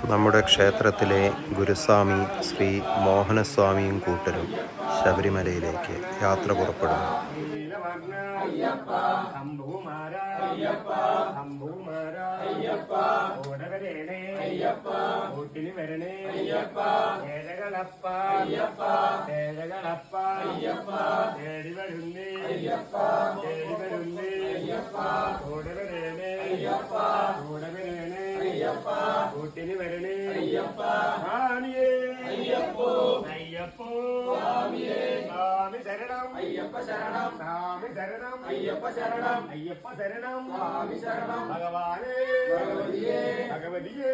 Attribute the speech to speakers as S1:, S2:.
S1: നമ്മുടെ ക്ഷേത്രത്തിലെ ഗുരുസ്വാമി ശ്രീ മോഹനസ്വാമിയും കൂട്ടരും ശബരിമലയിലേക്ക് യാത്ര പുറപ്പെടുന്നു.
S2: കൂട്ടിന് വരണേ സ്വാമിയേ അയ്യപ്പോ അയ്യപ്പോ സ്വാമിയേ സ്വാമി ശരണം അയ്യപ്പ ശരണം സ്വാമി ശരണം അയ്യപ്പ ശരണം അയ്യപ്പ ശരണം സ്വാമി ശരണം ഭഗവാനേ ഭഗവതിയേ ഭഗവതിയേ